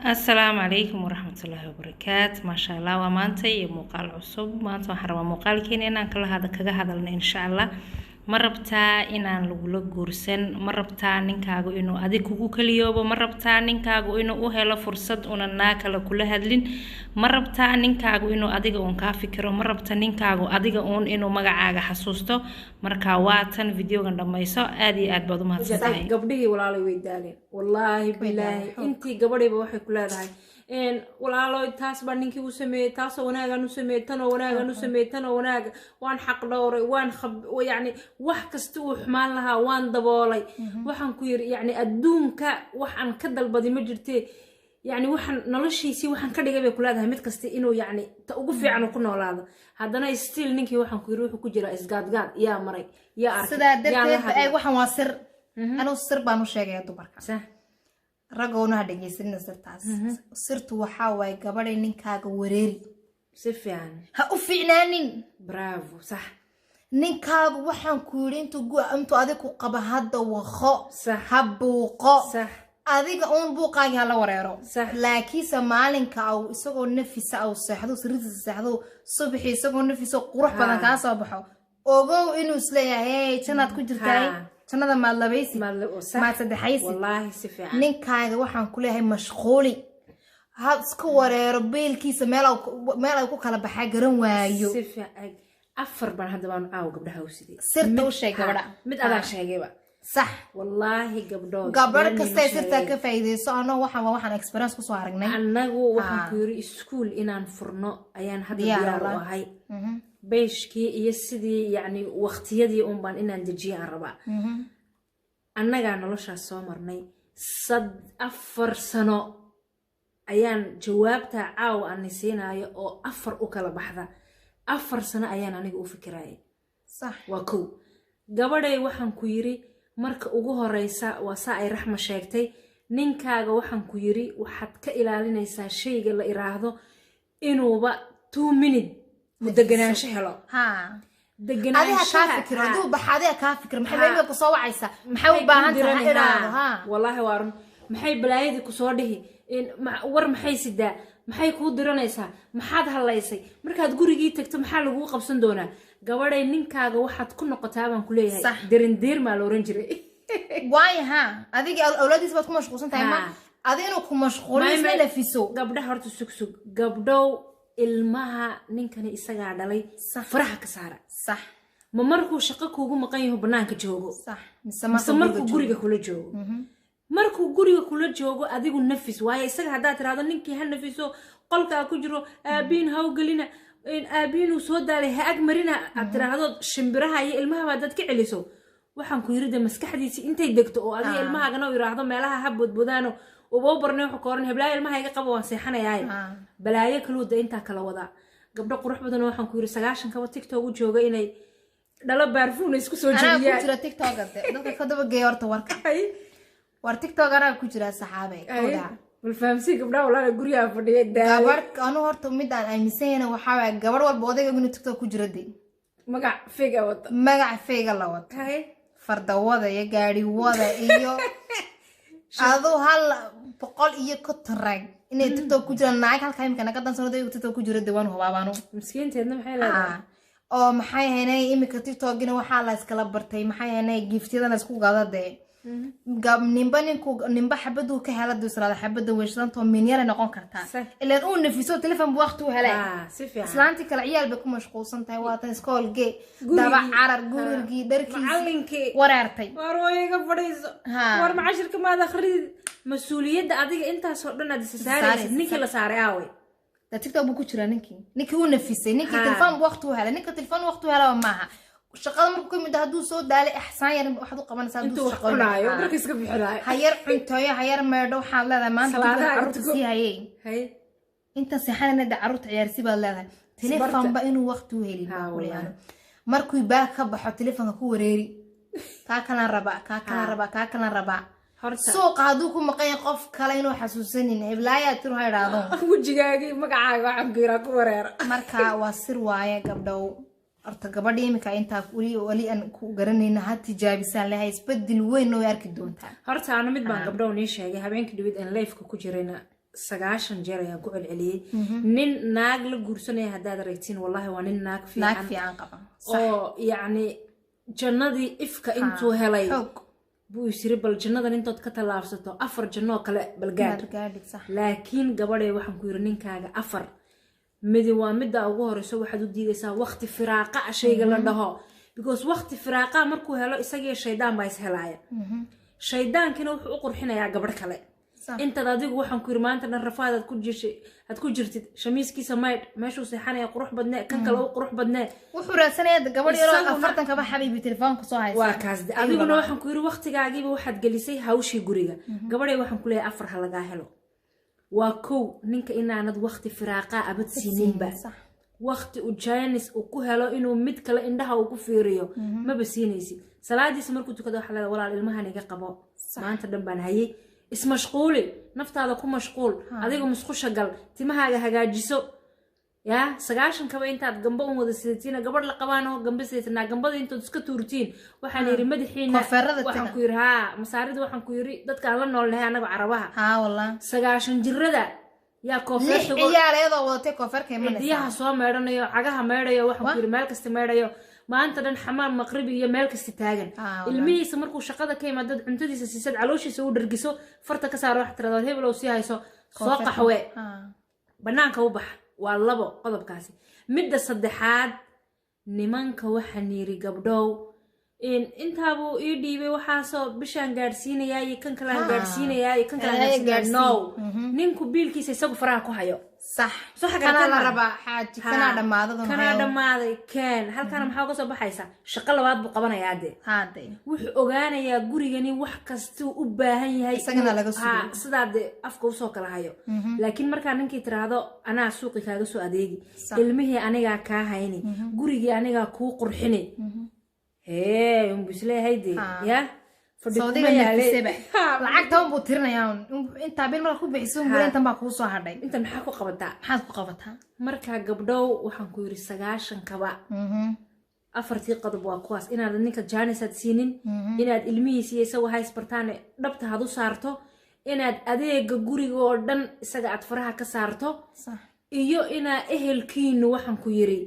السلام عليكم ورحمة الله وبركاته ما شاء الله ومانتي مقال عصب مانتي وحرم مقال كين إن كل هذا كذا إن شاء الله مربتا إن لولا جورسن مربتا نكاجو إنه أديك كل يوم مربتا نكاجو إنه أهلا فرصة أن ناكل كل هذلين مربتا نكاجو إنه أديك أون كافكر مربتا نكاجو أديك أون إنه مجا حسوسته مركواتن فيديو عندما يسوى أدي أدبض ما تصدقين قبلي ولا لي ويدالين والله بالله أنتي قبلي بوحي كلها هاي إن ولا لي تاس بنيكي وسمي تاس وناجا نسمي تنا وناجا نسمي تنا وناجا وان حق دوري وان خب ويعني وحكستو حمال لها وان دبالي وحن كوير يعني الدون وحن كدل بدي مجرتي يعني وحن نلشي سي وحن كده جاي كل هذا متكستي إنه يعني توقف عنه كنا ولا هذا هذانا يستيل نيكي وحن كيروح كجرا إسقاط قاد يا مري يا أرك سدا درت أي وحن واسر أنا السر بانو شيء يا دوبارك صح رجعونا هذا جيسين السر تاس سرت وحاوي قبل نيكاغ وريري سفيان هأوفينانين برافو صح نيكاغ وحن كورين تجوا أنتو أذكوا قبل هذا وخاء صح هبوقاء صح adiga oon buuqaaga hala wareero صح laakiin maalinka aw isagoo nafis ah oo seexdo sirriisa seexdo subaxi isagoo nafis oo qurux badan ka soo baxo ogow inuu isleeyahay jannad ku jirtay jannada ma labaysi ma saddexaysi wallahi sifiican ninkaaga waxaan ku leeyahay mashquuli had isku wareero beelkiisa meel ay ku kala baxay garan waayo sifiican afar ban hadda baan caaw gabdhaha u sidii sirta u sheeg gabadha mid adaa sheegayba صح والله قبل كستي سرتا كفايديسو انا waxaan experience ku soo aragnay anagu waxaan ku yiri school inaan furno ayaan hadda diyaar u ahay beeshkii iyo sidii yani waqtiyadii un baan inaan dejiyaan rabaa annaga nolosha soo marnay 4 sano ayaan jawaabta caaw aan siinaayo oo 4 u kala baxda 4 sano ayaan aniga u fikiraayay صح waa kow gabadhay waxaan ku yiri marka ugu horeysa waa saa ay raxma sheegtay ninkaaga waxaan ku yiri waxaad ka ilaalinaysaa shayga la iraahdo inuuba 2 minute mudaganaansho helo ha deganaansho ka fikiro duu baxaadee ka fikir maxay meelka ku soo wacaysa maxay u baahan tahay iraado ha wallahi waarun maxay balaayadi ku soo dhihi in war maxay sidaa maxay ku diranaysaa maxaad halaysay markaad gurigii tagto maxaa lagu qabsan doonaa gabadhay ninkaaga waxaad ku noqotaa baan ku leeyahay dirindiir ma la oran jiray waay ha adiga awlaadiis baad ku mashquulsan tahay ma adina ku mashquulis la fiso gabdhaha horta sugsug gabdhow ilmaha ninkani isaga dhalay faraha ka saara صح ma markuu shaqo kuugu maqan yahay banaanka joogo صح mise markuu guriga kula joogo markuu guriga kula joogo adigu nafis waaye isaga hadaa tiraado ninkii ha nafiso qolka ku jiro aabiin haw galina in aabiinu soo daalay ha ag marina aad tiraahdo shimbiraha iyo ilmaha dad ka celiso waxaan ku yiri maskaxdiisa intay degto oo adiga ilmahaaga u yiraahdo meelaha ha bodbodaano oo barnay wax kooran heblaay ilmahayga qabo waan seexanayaay balaayo kaluuda inta kala wada gabdho qurux badan waxaan ku yiri 9 kaba TikTok u jooga inay dhalo barfuun isku soo jeediyaan ana ku jira TikTok dadka ka daba geey horta warka war TikTok ana ku jira saxaabay kooda والفامسي قبلها ولا غوريا فدي gabar anu horta mid aan aaminsanayna waxa way gabar walba odayga inuu TikTok ku jiro dii magac feega la wata fardawada iyo gaari wada iyo adu hal boqol iyo kontarag inay TikTok ku jiraan naag halka imika ka dansanado TikTok ku jiro diwaan hubaabaano miskiinteedna maxay leedahay oo maxay haynay imika TikTok-gina waxa la iskala bartay maxay haynay giftiyada isku gaadade gab nimba xabadu ka hela dusraada xabada weeshanto minyara noqon kartaa ilaa uu nafiso telefoon waqti uu helay islaanti kala ciyaal bay ku mashquulsan tahay waatan iskoolge daba carar gurigii dharkiisa macallinkii wareertay war wayga fadhiiso war macashirka ma akhrid mas'uuliyadda adiga intaas oo dhan aad saaraysid ninkii la saaray aaway da TikTok buu ku jiraa ninkii uu nafisay ninkii telefoon waqti uu helay ninkii telefoon waqti uu helay maaha shaqada markuu mid haduu soo daalay ihsaan yar waxa uu qabanaysaa intuu shaqoonayo markii iska bixinay hayar cuntoyo hayar meedho waxa leedahay maanta carruurta si hayay inta saxanana carruurta ciyaarsi baad leedahay telefoon ba inuu waqti u helin markuu baa ka baxo telefoonka ku wareeri ka kala raba suuq haduu ku maqan qof kale inuu xasuusanin heblaaya tir hayraado wajigaagi magacaaga waxaan geeraa ku wareer marka waa sir waaye gabdhow arta gabadhii imika inta wali aan ku garanayna ha tijaabisaan lahayd isbedel weyn oo arki doontaa horta ana mid baan gabdhow nii sheegay habeenkii dhibid in live-ka ku jirayna sagaashan jeer ayaan ku celceliyey nin naag la guursanaya haddaad aragtiin wallahi waa nin naag fiican qaba oo yacni jannadii ifka intuu helay buu isiri bal jannadan intood ka tallaabsato 4 janno kale balgaad laakiin gabadhay waxaan ku yiri ninkaaga 4 midi waa midda ugu horeyso waxaad u diidaysaa waqti firaaqa shayga la dhaho because waqti firaaqa markuu helo isaga shaydaan baa is helaya shaydaankina wuxuu u qurxinayaa gabadh kale intaad adigu waxaan ku yiri maanta dhan rafaad aad ku jirtid shamiiskiisa maydh meeshuu seexanaya qurux badnee kan kale u qurux badnee wuxuu raasanaya gabadh yaro 40 kaba xabiibi telefoonka soo haysa waa kaas adiguna waxaan ku yiri waqtigaagiiba waxaad gelisay hawshii guriga gabadhay waxaan ku leeyahay 4 ha laga helo waa kow ninka inaanad waqti firaaqa abad siininba waqti u jaanis uu ku helo inuu mid kale indhaha uu ku fiiriyo ma basiinaysid salaadiisa markuu tukado waxa la walaal ilmahan iga qabo maanta dhan baan hayay ismashquuli naftaada ku mashquul adiga musqusha gal timahaaga hagaajiso ya 90 kaba intaad gamba u wada sidatina gabadh la qabaan oo gamba sidatina gambada intood iska tuurtiin waxaan yiri madaxiina waxaan ku yiri masaarida waxaan ku yiri dadka la nool lahay anaga carabaha wallahi 90 jirada yaa koofeerta ciyaareedo wadatay koofeerka imanaysa diyaha soo meedhanayo cagaha meedhayo waxaan ku yiri meel kasta meedhayo maanta dhan xamaam maqribi iyo meel kasta taagan ilmihiisa markuu shaqada ka yimaado cuntadiisa siisad calooshiisa u dhargiso farta ka saaro wax tirado hebel oo si hayso soo qaxwe banaanka u bax waa labo qodobkaasi midda saddexaad nimanka waxaan yiri gabdhow intaabuu ii dhiibay waxaasoo bishaan gaadhsiinayaa iyo kan kale aan gaadhsiinayaa iyo kan kale aan gaadhsiinayaa ninku biilkiisa isagu faraha ku hayo صح صح كان لا ربع حاجة كان دماده كان دماده كان هل كان محاو قصو بحيسا شقا لباد بو قبانيا هادي وح ogaanaya gurigani wax kasto u baahan yahay isagana laga soo sidaad afka u soo kala hayo laakiin marka ninkii tiraahdo ana suuqi kaaga soo adeegi ilmihii aniga ka hayni gurigii aniga ku qurxini bislee haydi ya صديق السبع لعقتهم بوترنيان انت بين ما ku bixiso mureenta ma ku soo hadhay inta maxaa ku qabataa marka gabdhow waxaan ku yiri 90 kaba afartii qodob waa kuwaas inaad ninka jaanisad siinin inaad ilmihiisa isaga haysbartaan dhabta hadu saarto inaad adeega guriga oo dhan isaga aad faraha ka saarto iyo ina ehelkiinu waxaan ku yiri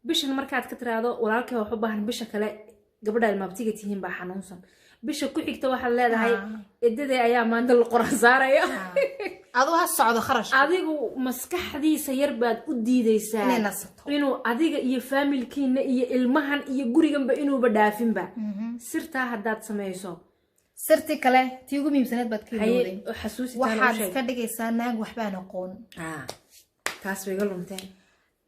bishan markaad ka tiraado walaalkay wax u baahan bisha kale gabadha ilmaabtiga tihiin baa xanuunsan bisha ku xigta waxa leedahay eedada ayaa maanta la qoran saaraya adoo ha socdo kharash adigu maskaxdiisa yar baad u diidaysaa inuu adiga iyo familkiina iyo ilmahan iyo guriganba inuuba dhaafinba sirta hadaad sameeyso sirti kale tii ugu muhiimsanayd baad ka leedahay xasuusitaan waxaad ka dhigaysaa naag waxba aan aqoon taas way galunteen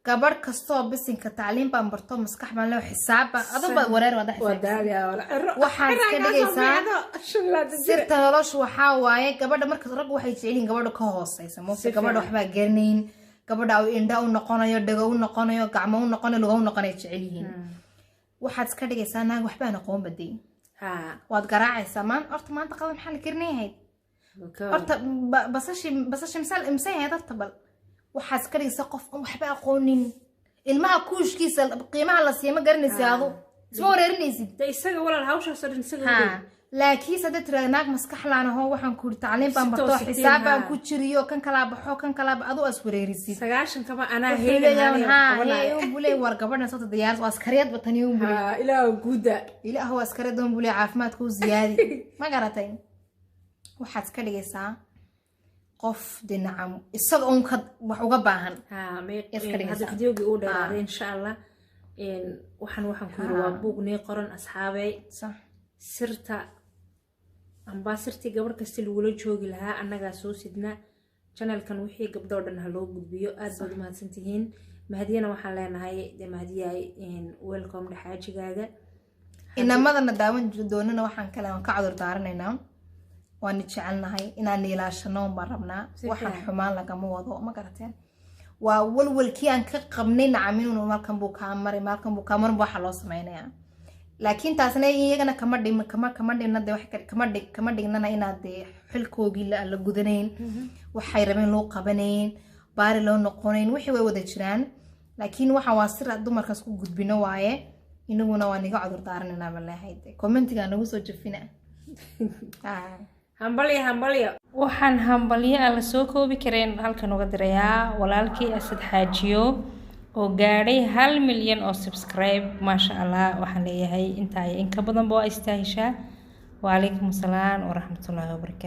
gabadh kastoo bisinka tacliin baan barto maskax baan loo xisaaba adaba wareer wada xisaab waxaad ka dhigaysaa sirta noloshu waxa waaye gabadha marka rag waxay jeceliin gabadha ka hooseysa moofta gabadha waxba garnayn gabadha oo indha u noqonayo dhago u noqonayo gacmo u noqonayo lugo u noqonayo jeceliin waxaad ka dhigaysaa naag waxba aan aqoon baday waad garaacaysaa horta maanta qadan maxaa la garnayahay horta basashi misal imsahay horta bal waxaad ka dhigaysaa qof waxba aqoonin ilmaha kuushkiisa qiimaha la siima garanaysaa adu isma wareerinaysid isaga walaal hawshaas oo dhan isaga laakiin saddex tiraad naag maskax laan oo waxaan ku tacliin baan barto xisaab baan ku jiriyo kan kala baxo kan kala adu as wareerisid 90 kama ana heegan bulay war gabadhan soo diyaar waa askariyad batani oo bulay ilaahu guuda ilaahu askariyad oo bulay caafimaadku ziyaadi ma garatay waxaad ka dhigaysaa qof dinacam isaga uun ka wax uga baahan hada fideogi uu dheeraaday insha Allah waxaan ku yiri waa buugnay qoran asxaabay sirta amba sirti gabar kasta lagula joogi lahaa annaga soo sidna channelkan wixii gabdho dhan ha loo gudbiyo aad baad u mahadsantihiin mahdiyana waxaan leenahay mahdiyay welcome dhaxaajigaaga inamadana daawan doonana waxaan kale aan ka cudur daaranaynaa waan jecelnahay inaan ilaashano ma rabnaa waxaan xumaan lagama wado ma garateen waa walwalkii aan ka qabnay nacamiin markan buu ka maray waxa loo sameeynaa laakiin taasna iyagana kama dhimna wax kama dhignana inaad xilkoogii la gudanayn waxay rabeen loo qabanayn baari loo noqonayn wixii way wada jiraan laakiin waxa waa sir dumarkaas ku gudbino waaye inaguna waa niga cudur daaranaynaa ma leeyahay commentiga nagu soo jafina hambalyo waxaan hambalyo aan la soo koobi kareen halkan uga dirayaa walaalkii Asad Xaajiyo oo gaadhay 1 milyan oo subscribe maasha Allah waxaan leeyahay inta ay in ka badan boo istaahisha wa alaykum asalaam wa rahmatullahi wa barakatuh